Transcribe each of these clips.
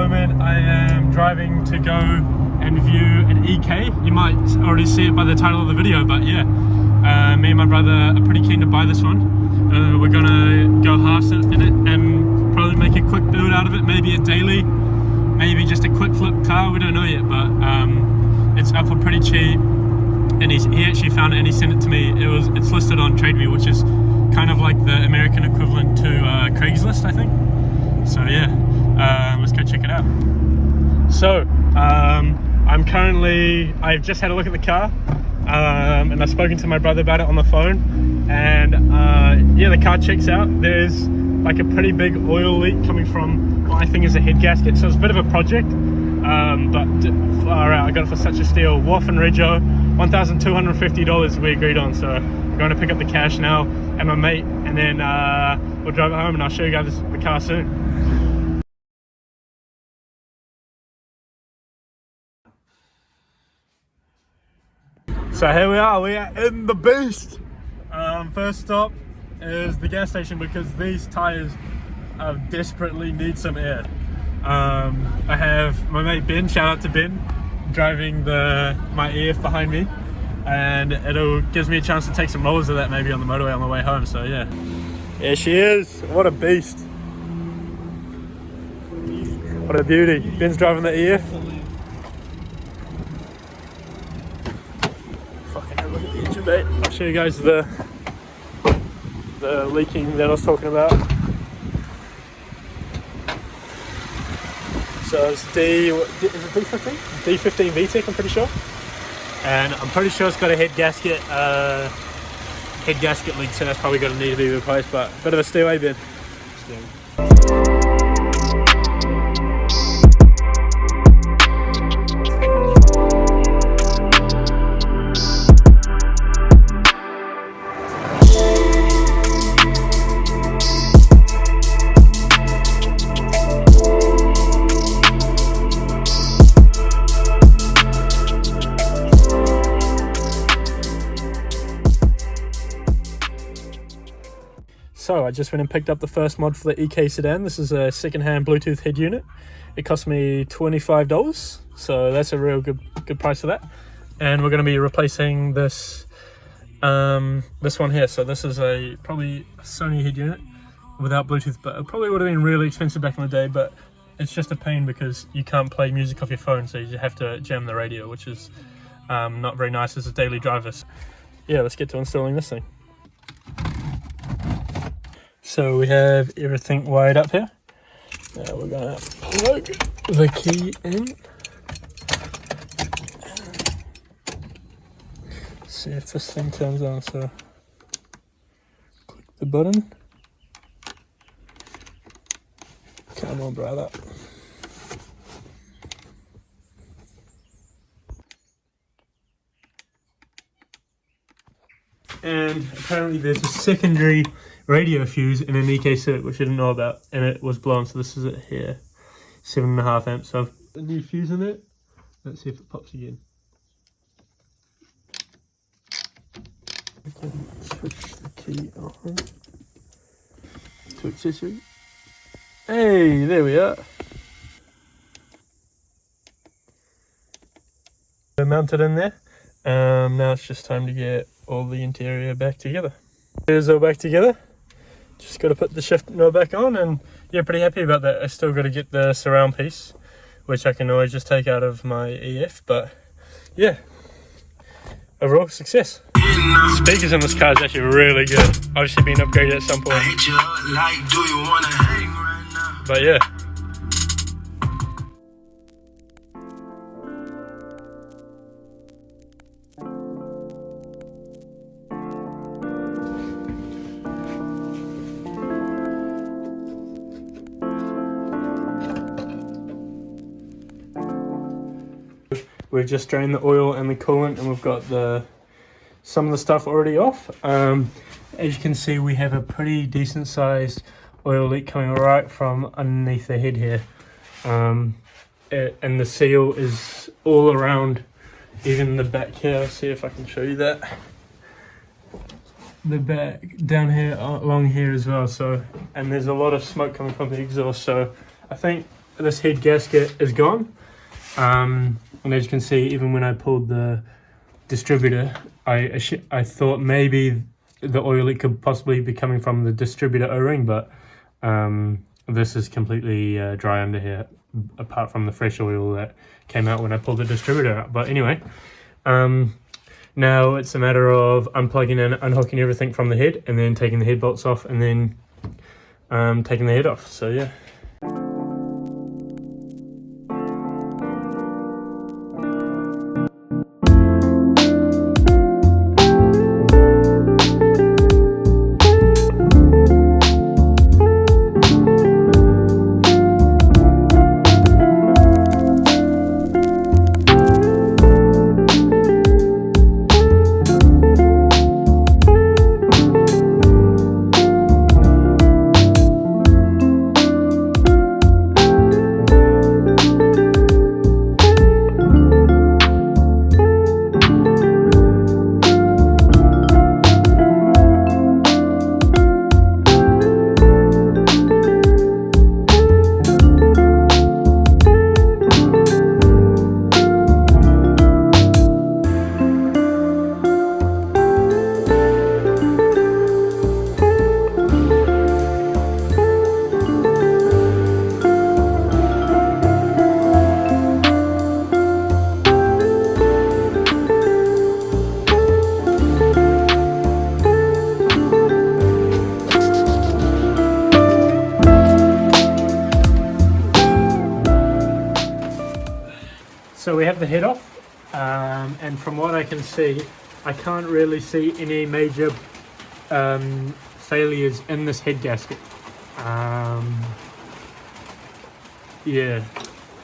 moment I am driving to go and view an EK. You might already see it by the title of the video, but yeah, me and my brother are pretty keen to buy this one. We're gonna go halves in it and probably make a quick build out of it, maybe a daily, maybe just a quick flip car, we don't know yet, but it's up for pretty cheap. And he actually found it and he sent it to me. It's listed on TradeView, which is kind of like the American equivalent to Craigslist, I think. So yeah, let's go check it out. So I've just had a look at the car, and I've spoken to my brother about it on the phone, and yeah, the car checks out. There's like a pretty big oil leak coming from what I think is a head gasket, so it's a bit of a project, but far out, I got it for such a steal. Wharf and Rego, $1,250 we agreed on, so I'm going to pick up the cash now and my mate, and then we'll drive it home and I'll show you guys the car soon. So here we are in the beast. First stop is the gas station because these tires desperately need some air. I have my mate Ben, shout out to Ben, driving my EF behind me, and gives me a chance to take some rollers of that maybe on the motorway on the way home. So yeah, she is. What a beast, what a beauty. Ben's driving the EF. Fucking have a look at the engine, mate. I'll show you guys the leaking that I was talking about. So it's D15? D15 VTEC, I'm pretty sure. And I'm pretty sure it's got a head gasket leak, so that's probably going to need to be replaced, but a bit of a stay-away bid. So I just went and picked up the first mod for the EK sedan. This is a second-hand Bluetooth head unit. It cost me $25, so that's a real good price for that. And we're going to be replacing this this one here. So this is probably a Sony head unit without Bluetooth, but it probably would have been really expensive back in the day. But it's just a pain because you can't play music off your phone, so you just have to jam the radio, which is not very nice as a daily driver. Yeah, let's get to installing this thing. So we have everything wired up here. Now we're gonna plug the key in. See if this thing turns on. So click the button. Come on, brother. And apparently there's a secondary radio fuse in an EK Civic, which I didn't know about, and it was blown, so this is it here, 7.5 amps. So I've got a new fuse in it. Let's see if it pops again. I can switch the key on to accessory. Hey, there we are. They're mounted in there. Now it's just time to get all the interior back together. It's all back together. Just got to put the shift knob back on, and yeah, pretty happy about that. I still got to get the surround piece, which I can always just take out of my EF, but yeah, overall success. Speakers in this car is actually really good. Obviously been upgraded at some point, but yeah. We've just drained the oil and the coolant, and we've got some of the stuff already off. As you can see, we have a pretty decent sized oil leak coming right from underneath the head here. And the seal is all around, even the back here. I'll see if I can show you that. The back down here, along here as well. So, and there's a lot of smoke coming from the exhaust. So I think this head gasket is gone. And as you can see, even when I pulled the distributor, I thought maybe the oil leak could possibly be coming from the distributor O-ring, but this is completely dry under here, apart from the fresh oil that came out when I pulled the distributor out. But anyway, now it's a matter of unplugging and unhooking everything from the head, and then taking the head bolts off, and then taking the head off. So yeah. So we have the head off, and from what I can see, I can't really see any major failures in this head gasket. Yeah,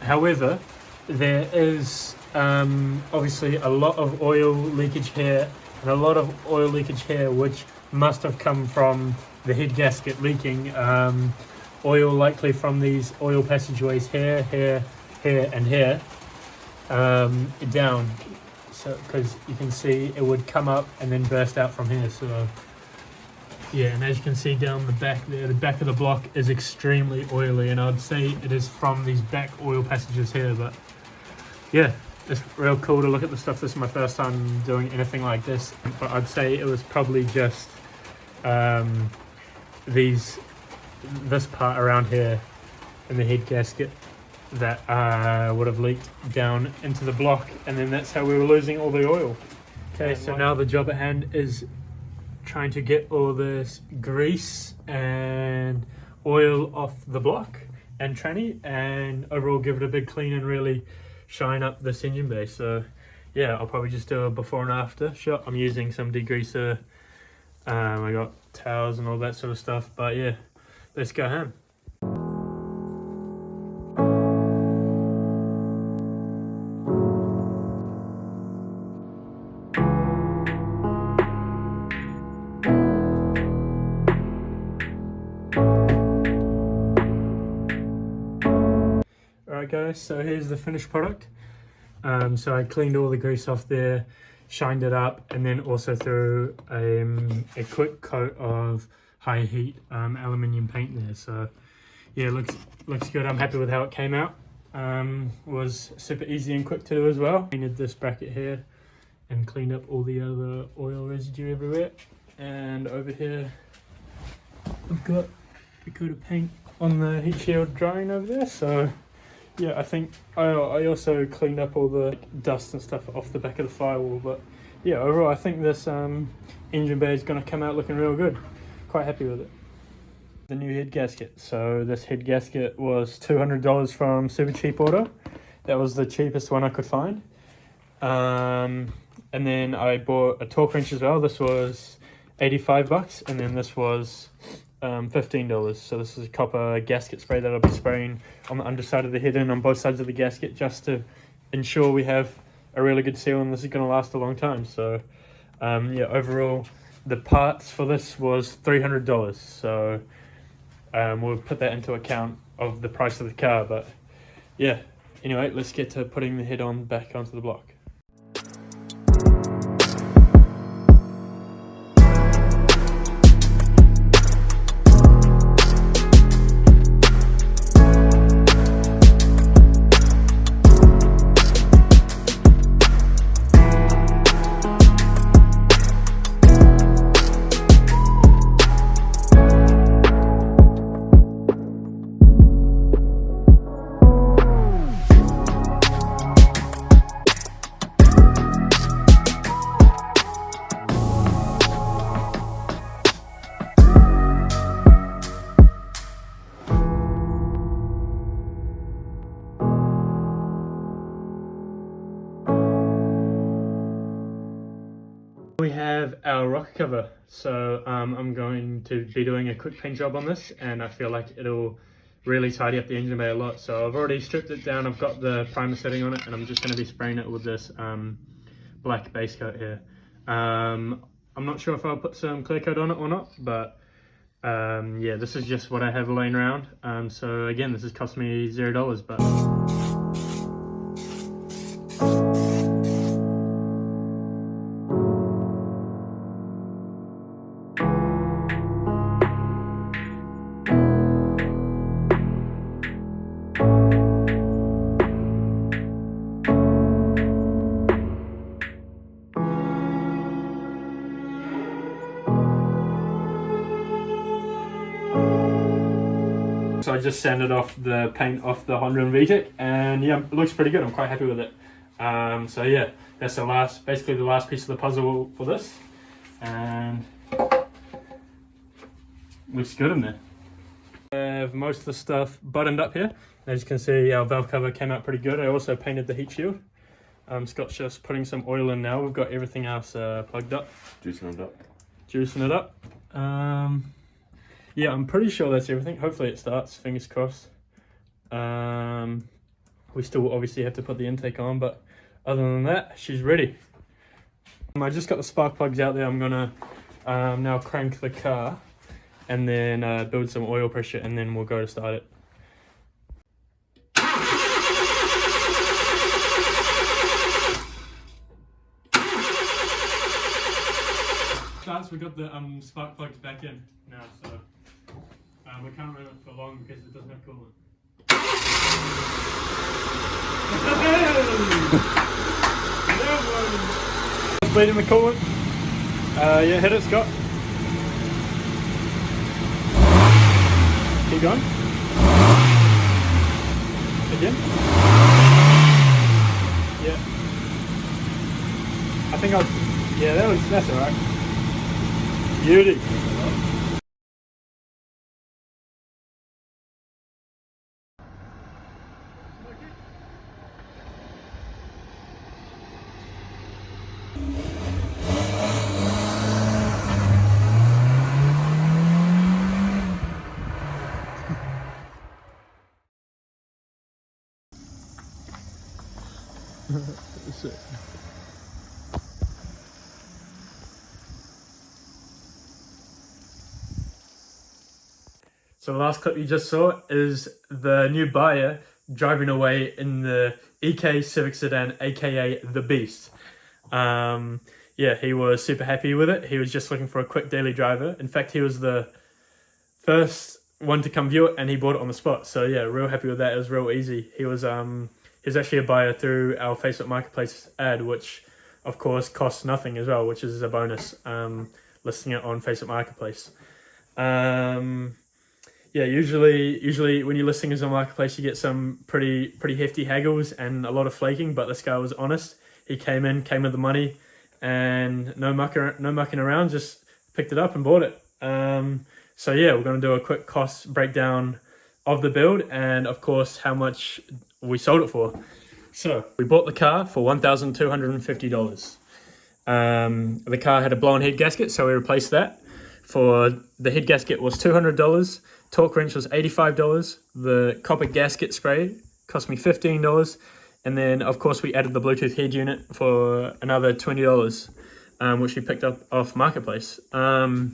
however, there is obviously a lot of oil leakage here, and a lot of oil leakage here which must have come from the head gasket leaking. Oil likely from these oil passageways here, here, here and here. Down, so because you can see it would come up and then burst out from here. So yeah, and as you can see down the back there, the back of the block is extremely oily, and I'd say it is from these back oil passages here. But yeah, it's real cool to look at the stuff. This is my first time doing anything like this, but I'd say it was probably just this part around here in the head gasket that would have leaked down into the block, and then that's how we were losing all the oil. Okay, so now the job at hand is trying to get all this grease and oil off the block and tranny, and overall give it a big clean and really shine up this engine bay. So yeah, I'll probably just do a before and after shot. I'm using some degreaser, I got towels and all that sort of stuff, but yeah, let's go home. Alright guys, so here's the finished product. So I cleaned all the grease off there, shined it up, and then also threw a quick coat of high heat aluminium paint there. So yeah, looks good. I'm happy with how it came out. Was super easy and quick to do as well. Painted this bracket here and cleaned up all the other oil residue everywhere. And over here I've got a coat of paint on the heat shield drying over there. So yeah, I think I also cleaned up all the dust and stuff off the back of the firewall. But yeah, overall I think this engine bay is going to come out looking real good. Quite happy with it. The new head gasket. So this head gasket was $200 from Super Cheap Auto. That was the cheapest one I could find. And then I bought a torque wrench as well. This was 85 bucks, and then this was $15. So this is a copper gasket spray that I'll be spraying on the underside of the head and on both sides of the gasket, just to ensure we have a really good seal and this is going to last a long time. So yeah, overall the parts for this was $300. So we'll put that into account of the price of the car. But yeah, anyway, let's get to putting the head on back onto the block. We have our rocker cover, so I'm going to be doing a quick paint job on this, and I feel like it'll really tidy up the engine bay a lot. So I've already stripped it down, I've got the primer setting on it, and I'm just going to be spraying it with this black base coat here. I'm not sure if I'll put some clear coat on it or not, but yeah, this is just what I have laying around. So again, this has cost me $0, but so I just sanded off the paint off the Honda and VTEC, and yeah, it looks pretty good. I'm quite happy with it. So yeah, that's basically the last piece of the puzzle for this, and looks good in there. I have most of the stuff buttoned up here. As you can see, our valve cover came out pretty good. I also painted the heat shield. Scott's just putting some oil in now. We've got everything else plugged up. Juicing it up. Yeah, I'm pretty sure that's everything. Hopefully it starts, fingers crossed. We still obviously have to put the intake on, but other than that, she's ready. I just got the spark plugs out there. I'm gonna now crank the car and then build some oil pressure, and then we'll go to start it. We got the spark plugs back in now, so we can't run it for long because it doesn't have coolant. Bleeding the coolant. Yeah, hit it, Scott. Keep going. Again. Yeah. I think yeah, that's alright. Beauty. That's it. So the last clip you just saw is the new buyer driving away in the EK Civic sedan, aka the Beast. Yeah, he was super happy with it. He was just looking for a quick daily driver. In fact, he was the first one to come view it, and he bought it on the spot. So yeah, real happy with that. It was real easy. He was actually a buyer through our Facebook Marketplace ad, which of course costs nothing as well, which is a bonus. Listing it on Facebook Marketplace. Yeah, usually when you're listing as a marketplace, you get some pretty hefty haggles and a lot of flaking. But this guy was honest. He came with the money, and no mucking around. Just picked it up and bought it. So yeah, we're going to do a quick cost breakdown of the build, and of course how much we sold it for. So we bought the car for $1,250. The car had a blown head gasket, so we replaced that. For the head gasket was $200. Torque wrench was $85. The copper gasket spray cost me $15. And then, of course, we added the Bluetooth head unit for another $20, which we picked up off Marketplace. So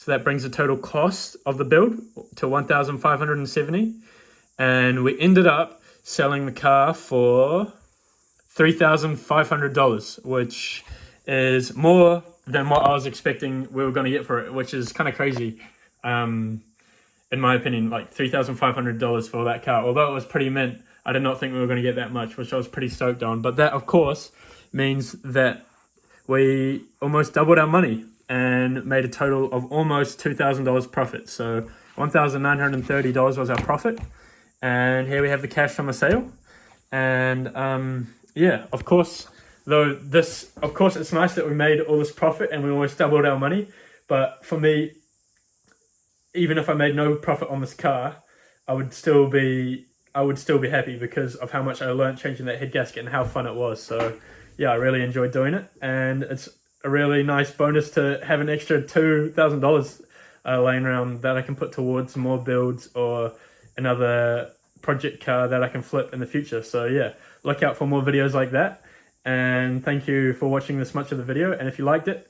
that brings the total cost of the build to $1,570. And we ended up selling the car for $3,500, which is more than what I was expecting we were going to get for it, which is kind of crazy. In my opinion, like $3,500 for that car. Although it was pretty mint, I did not think we were going to get that much, which I was pretty stoked on. But that, of course, means that we almost doubled our money and made a total of almost $2,000 profit. So $1,930 was our profit. And here we have the cash from a sale. And yeah, of course, it's nice that we made all this profit and we almost doubled our money. But for me, even if I made no profit on this car, I would still be happy because of how much I learned changing that head gasket and how fun it was. So yeah, I really enjoyed doing it, and it's a really nice bonus to have an extra $2,000 laying around that I can put towards more builds or another project car that I can flip in the future. So yeah, look out for more videos like that. And thank you for watching this much of the video. And if you liked it,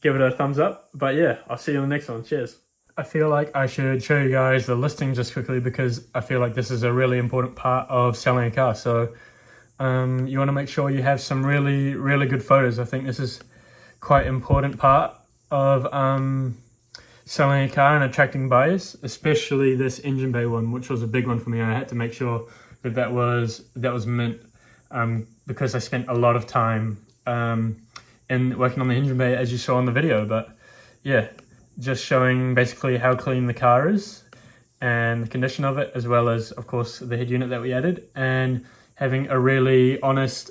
give it a thumbs up. But yeah, I'll see you in the next one. Cheers. I feel like I should show you guys the listing just quickly, because I feel like this is a really important part of selling a car. So you want to make sure you have some really, really good photos. I think this is quite important part of selling a car and attracting buyers, especially this engine bay one, which was a big one for me. I had to make sure that that was mint, because I spent a lot of time in working on the engine bay, as you saw in the video. But yeah, just showing basically how clean the car is and the condition of it, as well as, of course, the head unit that we added, and having a really honest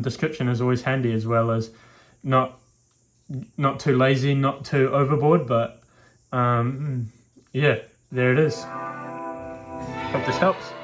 description is always handy, as well as not too lazy, not too overboard. But yeah, there it is. Hope this helps.